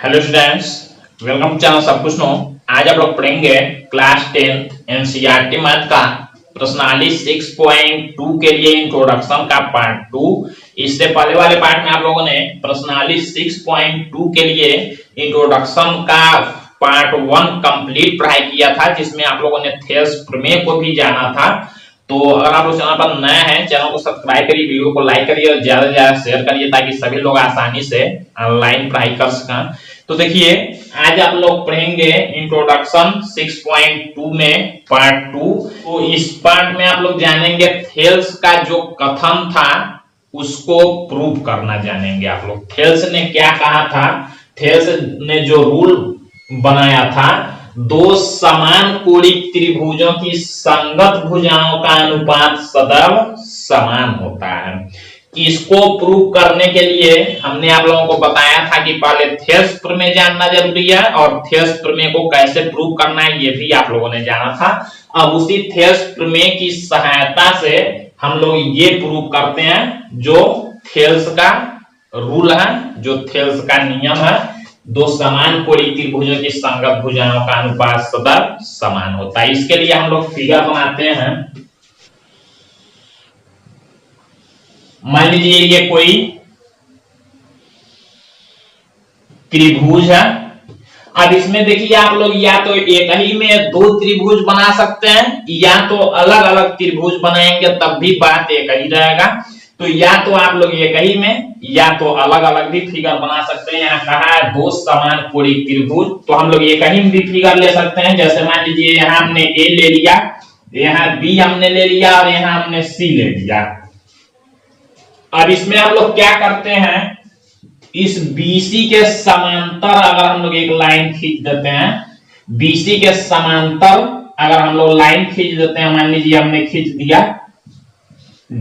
Hello students, welcome channel सब कुछ no. आज आप लोग पढ़ेंगे क्लास 10 एनसीईआरटी मैथ का प्रश्नावली 6.2 के लिए इंट्रोडक्शन का पार्ट 2। इससे पहले वाले पार्ट में आप लोगों ने प्रश्नावली 6.2 के लिए इंट्रोडक्शन का पार्ट 1 कंप्लीट पढ़ाई किया था, जिसमें आप लोगों ने थेल्स प्रमेय को भी जाना था। तो अगर आप लोग चैनल पर नए हैं, चैनल को सब्सक्राइब करिए, वीडियो को लाइक करिए और ज्यादा से ज्यादा शेयर करिए ताकि सभी लोग आसानी से ऑनलाइन पढ़ाई कर सकें। तो देखिए, आज आप लोग पढ़ेंगे इंट्रोडक्शन 6.2 में पार्ट 2। तो इस पार्ट में आप लोग जानेंगे थेल्स का जो कथन था उसको प्रूव करना जानेंगे। आप लोग थेल्स ने क्या कहा था, थेल्स ने जो रूल बनाया था, दो समान कोणिक त्रिभुजों की संगत भुजाओं का अनुपात सदैव समान होता है। इसको प्रूव करने के लिए हमने आप लोगों को बताया था कि पहले थेल्स प्रमेय जानना जरूरी है और थेल्स प्रमेय को कैसे प्रूव करना है ये भी आप लोगों ने जाना था। अब उसी थेल्स प्रमेय की सहायता से हम लोग ये प्रूव करते हैं जो थेल्स का रूल है, जो थेल्स का नियम है, दो समान कोणिक त्रिभुजों की संगत भुजाओं का अनुपात सदैव समान होता है। इसके लिए हम लोग फिगर बनाते हैं। मान लीजिए ये कोई त्रिभुज है। अब इसमें देखिए आप लोग या तो एक ही में दो त्रिभुज बना सकते हैं या तो अलग अलग त्रिभुज बनाएंगे तब भी बात एक ही रहेगा। तो या तो आप लोग एक ही में या तो अलग अलग भी फिगर बना सकते हैं। यहाँ कहा है दो समान कोणिक त्रिभुज, तो हम लोग एक ही में भी फिगर ले सकते हैं। जैसे मान लीजिए यहाँ हमने ए ले लिया, यहाँ बी हमने ले लिया और यहाँ हमने सी ले लिया। अब इसमें हम लोग क्या करते हैं, इस BC के समांतर अगर हम लोग एक लाइन खींच देते हैं, BC के समांतर अगर हम लोग लाइन खींच देते हैं, मान लीजिए हमने खींच दिया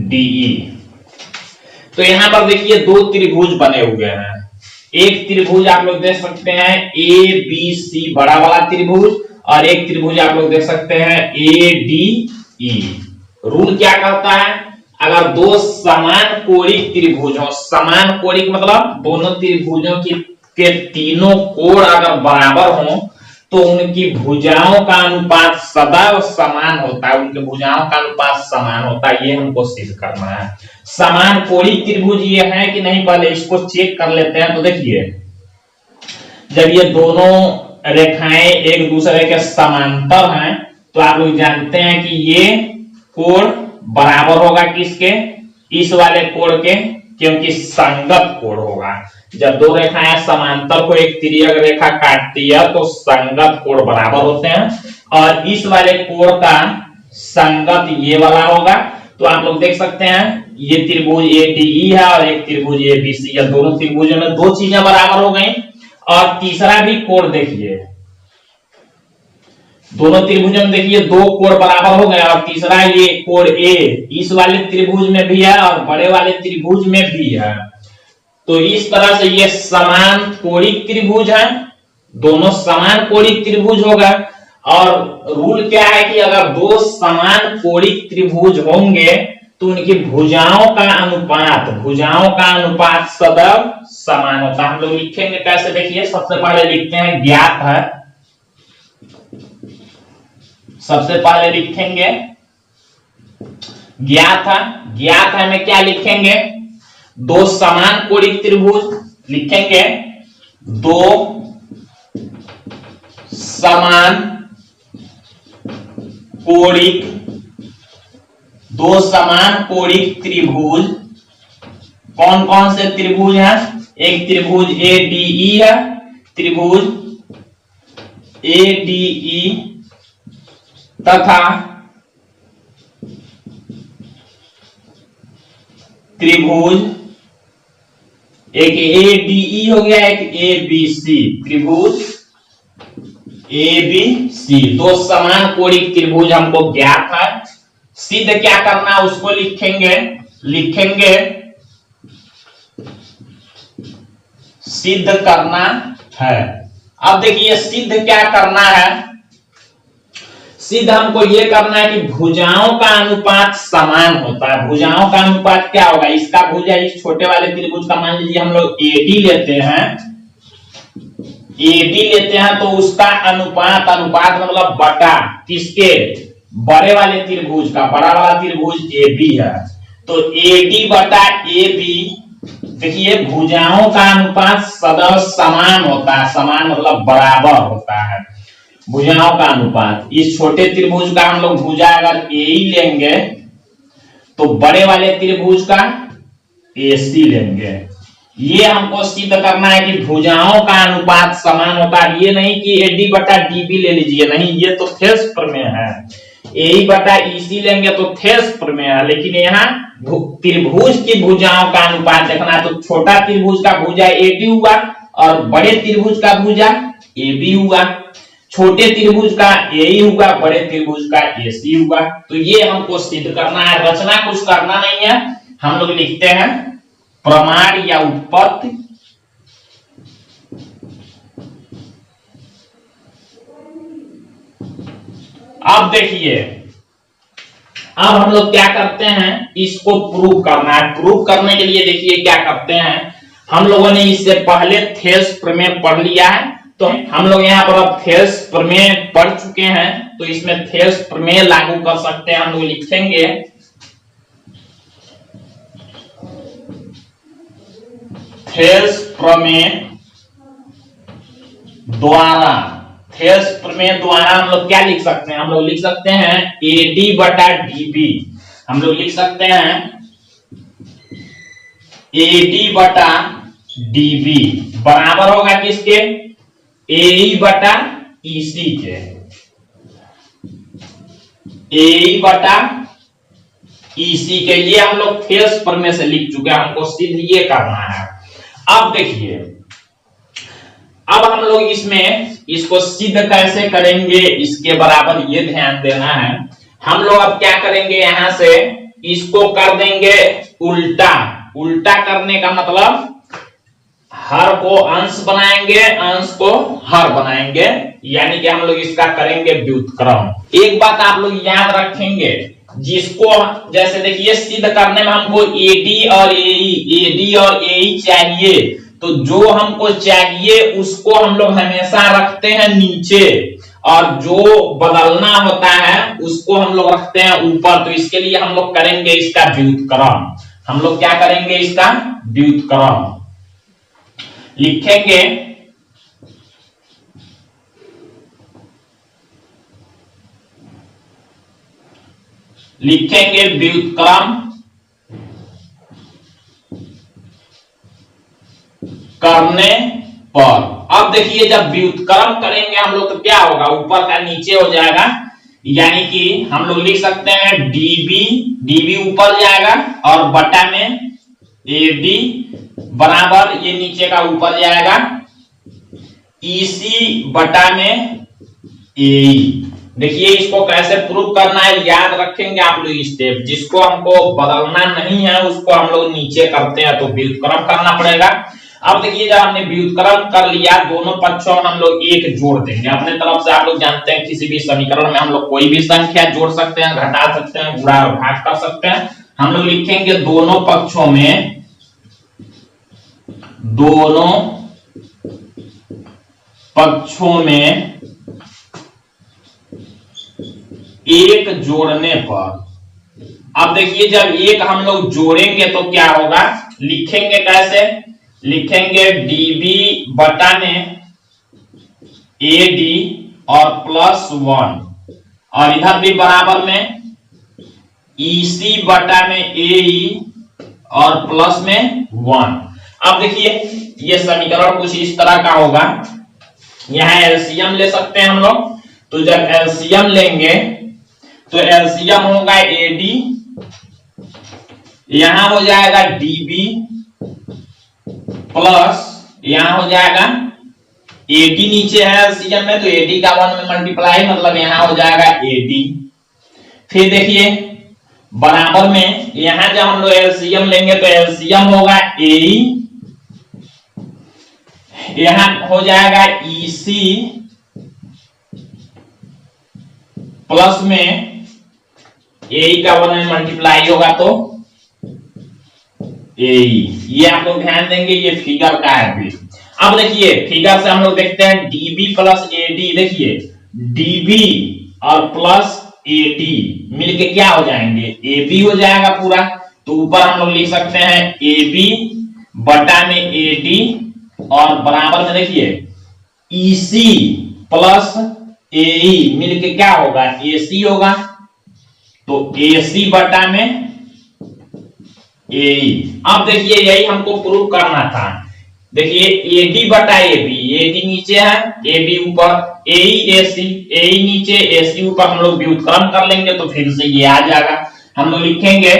DE, तो यहां पर देखिए दो त्रिभुज बने हुए हैं। एक त्रिभुज आप लोग देख सकते हैं ABC बड़ा वाला त्रिभुज और एक त्रिभुज आप लोग देख सकते हैं ADE। रूल क्या कहता है, अगर दो समान कोणिक त्रिभुज हो, समान कोणिक मतलब दोनों त्रिभुजों के तीनों कोण अगर बराबर हो तो उनकी भुजाओं का अनुपात सदैव समान होता है। उनके भुजाओं का अनुपात समान होता है, ये हमको सिद्ध करना है। समान कोणिक त्रिभुज ये है कि नहीं, पहले इसको चेक कर लेते हैं। तो देखिए, जब ये दोनों रेखाएं एक दूसरे के समांतर हैं तो आप लोग जानते हैं कि ये कोण बराबर होगा किसके, इस वाले कोण के, क्योंकि संगत कोण होगा। जब दो रेखाएं समांतर को एक तिर्यक रेखा काटती है तो संगत कोण बराबर होते हैं और इस वाले कोण का संगत ये वाला होगा। तो आप लोग देख सकते हैं ये त्रिभुज ADE है और एक त्रिभुज ABC है। दोनों त्रिभुजों में दो चीजें बराबर हो गई और तीसरा भी कोण देखिए, दोनों त्रिभुजों में देखिए दो कोण बराबर हो गए और तीसरा ये कोण A इस वाले त्रिभुज में भी है और बड़े वाले त्रिभुज में भी है। तो इस तरह से ये समान कोणिक त्रिभुज है, दोनों समान कोणिक त्रिभुज होगा। और रूल क्या है कि अगर दो समान कोणिक त्रिभुज होंगे तो उनकी भुजाओं का अनुपात सदैव समान होता है। हम लोग लिखेंगे कैसे, देखिए सबसे पहले लिखते हैं ज्ञात है, सबसे पहले लिखेंगे ज्ञात है में क्या लिखेंगे, दो समान कोणिक त्रिभुज लिखेंगे, दो समान कोणिक त्रिभुज। कौन कौन से त्रिभुज हैं, एक त्रिभुज ADE है, त्रिभुज ADE तथा त्रिभुज एक ADE हो गया, एक ABC, त्रिभुज ABC। दो समान कोणिक त्रिभुज हमको ज्ञात है। सिद्ध क्या करना उसको लिखेंगे सिद्ध करना है। अब देखिए सिद्ध क्या करना है, सिद्ध हमको ये करना है कि भुजाओं का अनुपात समान होता है। भुजाओं का अनुपात क्या होगा, इसका भुजा इस छोटे वाले त्रिभुज का मान लीजिए हम लोग AD लेते हैं, एडी लेते हैं तो उसका अनुपात, अनुपात मतलब बटा किसके, बड़े वाले त्रिभुज का, बड़ा वाला त्रिभुज एबी है तो एडी बटा एबी। देखिए भुजाओं का अनुपात सदैव समान होता है, समान मतलब बराबर होता है भुजाओं का अनुपात। इस छोटे त्रिभुज का हम लोग भुजा अगर ए लेंगे तो बड़े वाले त्रिभुज का एसी लेंगे। ये हमको सिद्ध करना है कि भुजाओं का अनुपात समान होता है। ये नहीं कि एडी बटा डीबी ले लीजिए, नहीं, ये तो थेस प्रमेय है। ए बटा ईसी लेंगे तो थेस प्रमेय है, लेकिन यहाँ त्रिभुज की भुजाओं का अनुपात देखना है तो छोटा त्रिभुज का भुजा एडी हुआ और बड़े त्रिभुज का भुजा एबी हुआ, छोटे त्रिभुज का ए हुआ, बड़े त्रिभुज का एसी हुआ। तो ये हमको सिद्ध करना है, रचना कुछ करना नहीं है। हम लोग लिखते हैं प्रमाण या उत्पत्ति। अब देखिए, अब हम लोग क्या करते हैं, इसको प्रूव करना है। प्रूव करने के लिए देखिए क्या करते हैं, हम लोगों ने इससे पहले थेल्स प्रमेय पढ़ लिया है तो हम लोग यहाँ पर अब थेल्स प्रमेय पढ़ चुके हैं तो इसमें थेल्स प्रमेय लागू कर सकते हैं। हम लोग लिखेंगे थेल्स प्रमेय द्वारा, थेल्स प्रमेय द्वारा हम लोग क्या लिख सकते हैं, हम लोग लिख सकते हैं एडी बटा डीबी। हम लोग लिख सकते हैं एडी बटा डीबी बराबर होगा किसके, ए बटा ईसी के, ए बटा ईसी के। ये हम लोग थेल्स प्रमेय से लिख चुके हैं, हमको सिद्ध ये करना है। अब देखिए, अब हम लोग इसमें इसको सिद्ध कैसे करेंगे, इसके बराबर ये ध्यान देना है। हम लोग अब क्या करेंगे, यहां से इसको कर देंगे उल्टा। उल्टा करने का मतलब हर को अंश बनाएंगे, अंश को हर बनाएंगे, यानी कि हम लोग इसका करेंगे व्युत्क्रम। एक बात आप लोग याद रखेंगे, जिसको जैसे देखिए सिद्ध करने में हमको एडी और एडी और एई चाहिए, तो जो हमको चाहिए उसको हम लोग हमेशा रखते हैं नीचे और जो बदलना होता है उसको हम लोग रखते हैं ऊपर। तो इसके लिए हम लोग करेंगे इसका व्युत्क्रम। हम लोग क्या करेंगे, इसका व्युत्क्रम लिखेंगे। लिखेंगे व्युत्क्रम करने पर। अब देखिए जब व्युत्क्रम करेंगे हम लोग तो क्या होगा, ऊपर का नीचे हो जाएगा, यानी कि हम लोग लिख सकते हैं डीबी, डीबी ऊपर जाएगा और बटा में एडी बराबर ये नीचे का ऊपर जाएगा ईसी बटा में ए। देखिए इसको कैसे प्रूव करना है, याद रखेंगे आप लोग स्टेप। जिसको हमको बदलना नहीं है उसको हम लोग नीचे करते हैं तो व्युत्क्रम करना पड़ेगा। अब देखिए जब हमने व्युत्क्रम कर लिया, दोनों पक्षों में हम लोग एक जोड़ देंगे अपने तरफ से। आप लोग जानते हैं किसी भी समीकरण में हम लोग कोई भी संख्या जोड़ सकते हैं, घटा सकते हैं, गुणा और भाग कर सकते हैं। हम लोग लिखेंगे दोनों पक्षों में, दोनों पक्षों में एक जोड़ने पर। अब देखिए जब एक हम लोग जोड़ेंगे तो क्या होगा, लिखेंगे कैसे, लिखेंगे डीबी बटा में एडी और +1 और इधर भी बराबर में ईसी बटा में एई और प्लस में 1। अब देखिए ये समीकरण कुछ इस तरह का होगा। यहां एलसीएम ले सकते हैं हम लोग, तो जब एलसीएम लेंगे तो एलसीएम होगा एडी, यहां हो जाएगा डीबी प्लस यहां हो जाएगा एडी, नीचे है एलसीएम में तो एडी का 1 में मल्टीप्लाई, मतलब यहां हो जाएगा एडी। फिर देखिए बराबर में यहां जब हम लोग एलसीएम लेंगे तो एलसीएम होगा ए, यहां हो जाएगा ईसी प्लस में ए का 1 में मल्टीप्लाई होगा तो ए। ये आप लोग ध्यान देंगे, ये फिगर का है भी। अब देखिए फिगर से हम लोग देखते हैं डीबी प्लस एडी, देखिए डीबी और प्लस एडी मिलके क्या हो जाएंगे, एबी हो जाएगा पूरा। तो ऊपर हम लोग लिख सकते हैं एबी बटा में एडी और बराबर में देखिए ईसी प्लस एई मिलके क्या होगा, एसी होगा। तो एसी बटा में एई। अब देखिए यही हमको प्रूव करना था। देखिए एडी बटा एबी, एडी नीचे है एबी ऊपर, एई एसी, एई नीचे एसी ऊपर, हम लोग व्युत्क्रम कर लेंगे तो फिर से ये आ जाएगा। हम लोग लिखेंगे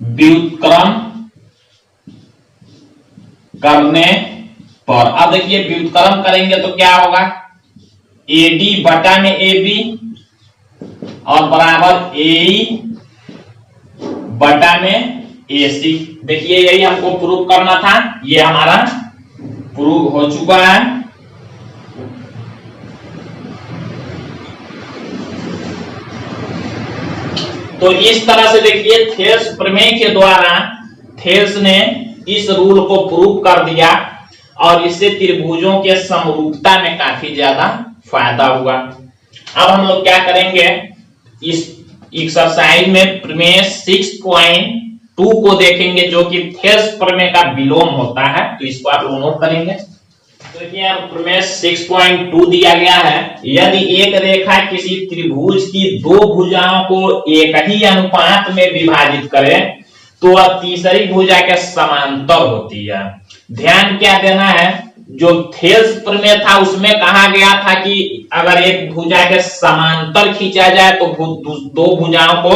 व्युत्क्रम करने पर। अब देखिए व्युत्क्रम करेंगे तो क्या होगा, एडी बटा में एबी और बराबर एई बटा में एसी। देखिए यही हमको प्रूव करना था, ये हमारा प्रूव हो चुका है। तो इस तरह से देखिए थेल्स प्रमेय के द्वारा थेल्स ने इस रूल को प्रूव कर दिया और इससे त्रिभुजों के समरूपता में काफी ज्यादा फायदा हुआ। अब हम लोग क्या करेंगे, इस एक्सरसाइज में प्रमेय 6.2 को देखेंगे जो कि थेल्स प्रमेय का विलोम होता है। तो इसको आप लोग नोट करेंगे। तो देखिए यहाँ प्रमेय 6.2 दिया गया है, यदि एक रेखा किसी त्रिभुज की दो भुजाओं को एक ही अनुपात में विभाजित करे तो वह तीसरी भुजा के समांतर होती है। ध्यान क्या देना है, जो थेल्स प्रमेय था उसमें कहा गया था कि अगर एक भुजा के समांतर खींचा जाए तो दो भुजाओं को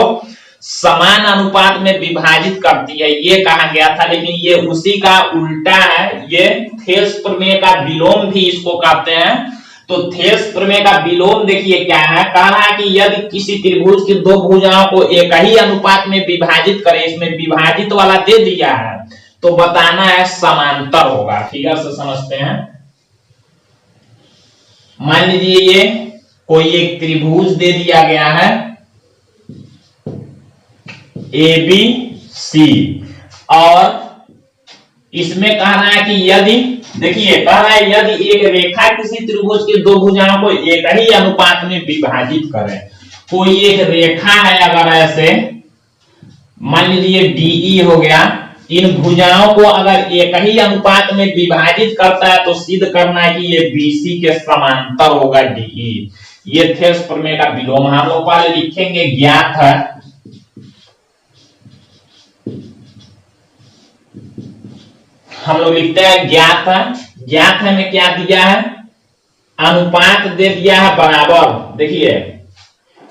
समान अनुपात में विभाजित करती है, ये कहा गया था। लेकिन ये उसी का उल्टा है, ये थेल्स प्रमेय का विलोम भी इसको कहते हैं। तो थेल्स प्रमेय का विलोम देखिए क्या है, कह रहा है कि यदि किसी त्रिभुज की दो भुजाओं को एक ही अनुपात में विभाजित करें, इसमें विभाजित वाला दे दिया है तो बताना है समांतर होगा। फिगर से समझते हैं। मान लीजिए ये कोई एक त्रिभुज दे दिया गया है ए बी सी और इसमें कह रहा है कि यदि, देखिए कह रहा है यदि एक रेखा किसी त्रिभुज की दो भुजाओं को एक ही अनुपात में विभाजित करे। कोई एक रेखा है अगर ऐसे मान लीजिए डीई हो गया, इन भुजाओं को अगर एक ही अनुपात में विभाजित करता है तो सिद्ध करना है कि ये बीसी के समांतर होगा डीई। ये थेल्स प्रमेय का विलोम हम लोग पहले लिखेंगे, ज्ञात है हम लोग लिखते हैं ज्ञात है। ज्ञात है में क्या दिया है, अनुपात दे दिया है बराबर। देखिए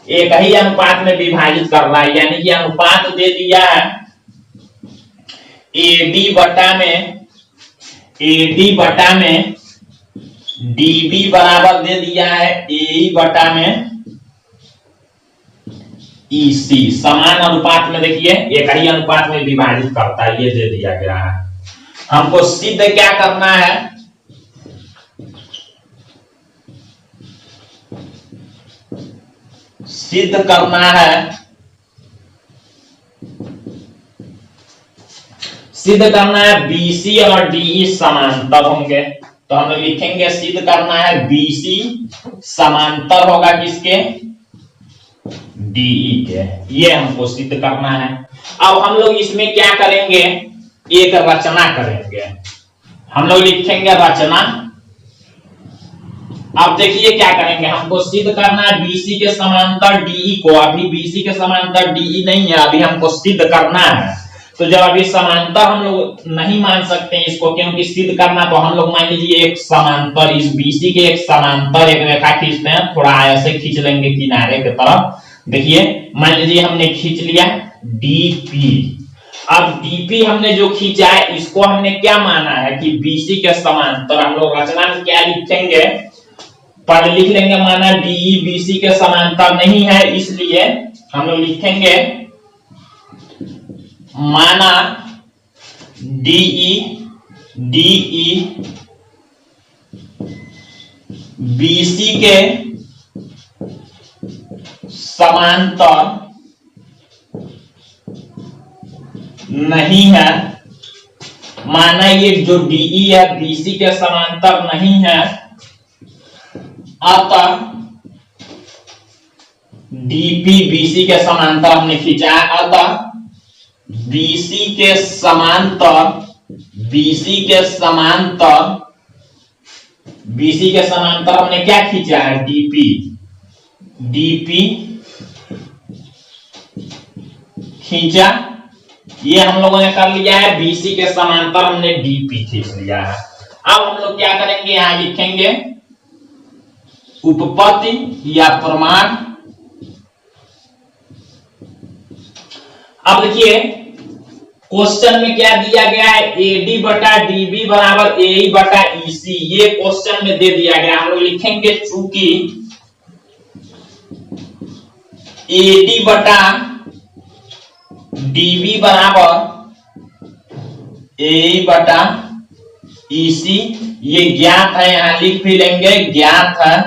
एक ही अनुपात में विभाजित कर रहा है, यानी कि अनुपात दे दिया है एडी बटा में डीबी बराबर दे दिया है एई बटा में ईसी। समान अनुपात में देखिए एक ही अनुपात में विभाजित करता है, ये दे दिया गया है। हमको सिद्ध क्या करना है, सिद्ध करना है, सिद्ध करना है बीसी और डीई समांतर होंगे। तो हम लिखेंगे सिद्ध करना है बीसी समांतर होगा किसके, डीई के। ये हमको सिद्ध करना है। अब हम लोग इसमें क्या करेंगे, एक रचना करेंगे। हम लोग लिखेंगे रचना। अब देखिए क्या करेंगे, हमको सिद्ध करना है बीसी के समांतर डीई को। अभी बीसी के समांतर डीई नहीं है, अभी हमको सिद्ध करना है। तो जब अभी समांतर हम लोग नहीं मान सकते हैं इसको, क्योंकि सिद्ध करना, तो हम लोग मान लीजिए एक समांतर, इस बीसी के एक समांतर एक रेखा खींचते हैं, थोड़ा ऐसे खींच लेंगे किनारे की तरफ। देखिए मान लीजिए हमने खींच लिया डीपी। अब डीपी हमने जो खींचा है इसको हमने क्या माना है कि बीसी के समांतर। हम लोग रचना में क्या लिखेंगे, पहले लिख लेंगे माना डीई बीसी के समांतर नहीं है, इसलिए हम लोग लिखेंगे माना डीई बीसी के समांतर नहीं है, माना ये जो डीई है बीसी के समांतर नहीं है, अतः डीपी बीसी के समांतर हमने खींचा है, अतः बीसी के समांतर हमने क्या खींचा है, डीपी खींचा। ये हम लोगों ने कर लिया है, बीसी के समांतर हमने डीपी खींच लिया है। अब हम लोग क्या करेंगे, यहां लिखेंगे उपपत्ति या प्रमाण। अब देखिए क्वेश्चन में क्या दिया गया है, एडी बटा डीबी बराबर एई बटा ईसी, ये क्वेश्चन में दे दिया गया। हम लोग लिखेंगे चूंकि एडी बटा डीबी बराबर एई बटा ईसी, ये ज्ञात है, यहां लिख भी लेंगे ज्ञात है।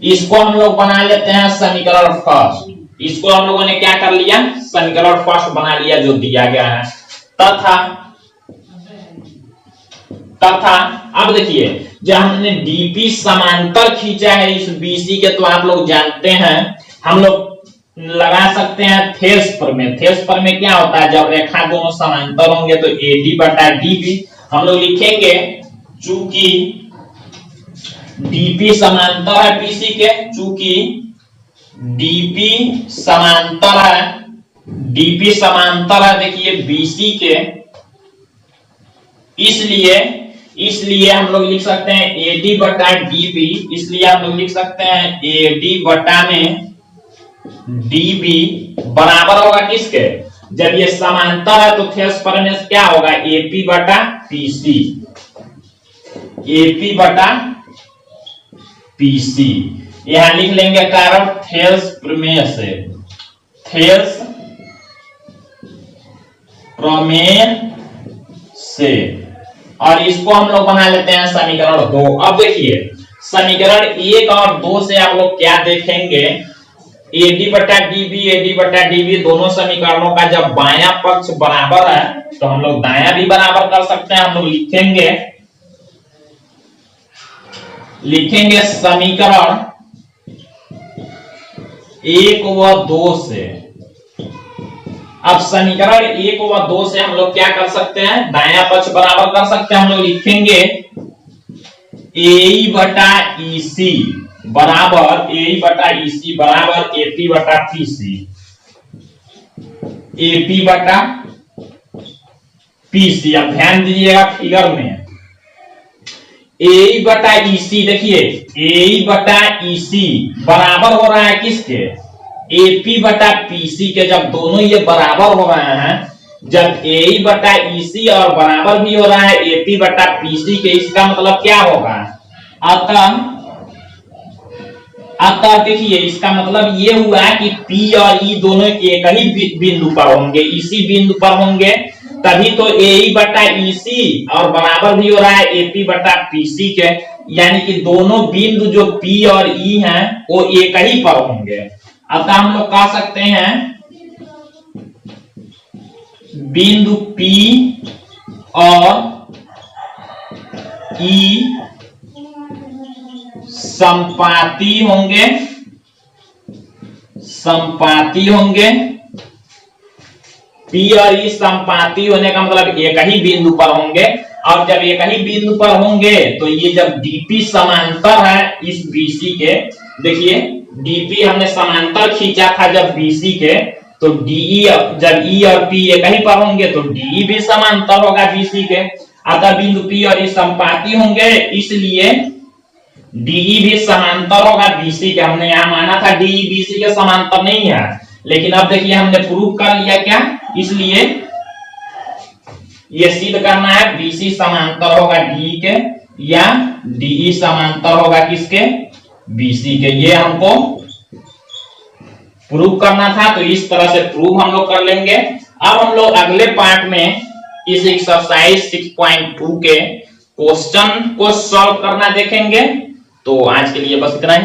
इसको हम लोग बना लेते हैं समीकरण फर्स्ट। इसको हम लोगों ने क्या कर लिया, समीकरण फर्स्ट बना लिया जो दिया गया है। तथा अब देखिए जब हमने डीपी समांतर खींचा है इस बीसी के, तो आप लोग जानते हैं हम लोग लगा सकते हैं थेस प्रमेय। थेस प्रमेय क्या होता है, जब रेखा दोनों समांतर होंगे तो एडी बटा डीबी हम लोग लिखेंगे चूंकि डीपी समांतर है बीसी के, चूंकि डीपी समांतर है देखिए बीसी के, इसलिए हम लोग लिख सकते हैं एडी बटा डीबी, इसलिए हम लोग लिख सकते हैं एडी बटा में डीबी बराबर होगा किसके, जब ये समांतर है तो थेस प्रमेय क्या होगा, एपी बटा पीसी, एपी बटा पीसी। यहां लिख लेंगे कारण थेस प्रमेय से, थेस प्रमेय से, और इसको हम लोग बना लेते हैं समीकरण 2। अब देखिए समीकरण 1 और 2 से आप लोग क्या देखेंगे, एडी बटा डीबी दोनों समीकरणों का जब बायां पक्ष बराबर है तो हम लोग दायां भी बराबर कर सकते हैं। हम लोग लिखेंगे समीकरण 1 व 2 से। अब समीकरण 1 व 2 से हम लोग क्या कर सकते हैं, दायां पक्ष बराबर कर सकते हैं। हम लोग लिखेंगे ए बटा ईसी बराबर एपी बटा पीसी, एपी बटा पीसी। अब ध्यान दीजिएगा फिगर में ए बटा ईसी, देखिए ए बटा ईसी बराबर हो रहा है किसके, एपी बटा पीसी के। जब दोनों ये बराबर हो रहे हैं, जब ए बटा ईसी और बराबर भी हो रहा है एपी बटा पीसी के, इसका मतलब क्या होगा, अतः देखिए इसका मतलब ये हुआ कि पी और ई दोनों एक ही बिंदु पर होंगे, इसी बिंदु पर होंगे, तभी तो ए बटा ईसी और बराबर भी हो रहा है एपी बटा पीसी के, यानी कि दोनों बिंदु जो पी और ई हैं वो एक ही पर होंगे। अतः हम लोग कह सकते हैं बिंदु पी और ई संपाती होंगे, पी और ई संपाती होने का मतलब एक ही बिंदु पर होंगे, और जब एक ही बिंदु पर होंगे तो ये जब डीपी समांतर है इस बीसी के, देखिए डीपी हमने समांतर खींचा था जब बीसी के, तो डीई जब ई और पी एक ही पर होंगे तो डीई भी समांतर होगा बीसी के। अतः बिंदु पी और ई संपाती होंगे, इसलिए डीई भी समांतर होगा बीसी के। हमने यहां माना था डीई बीसी के समांतर नहीं है, लेकिन अब देखिए हमने प्रूव कर लिया क्या, इसलिए ये सिद्ध करना है बीसी समांतर होगा डीई के या डीई समांतर होगा किसके, बीसी के। ये हमको प्रूव करना था, तो इस तरह से प्रूव हम लोग कर लेंगे। अब हम लोग अगले पार्ट में इस एक्सरसाइज 6.2 के क्वेश्चन को सॉल्व करना देखेंगे। तो आज के लिए बस इतना ही।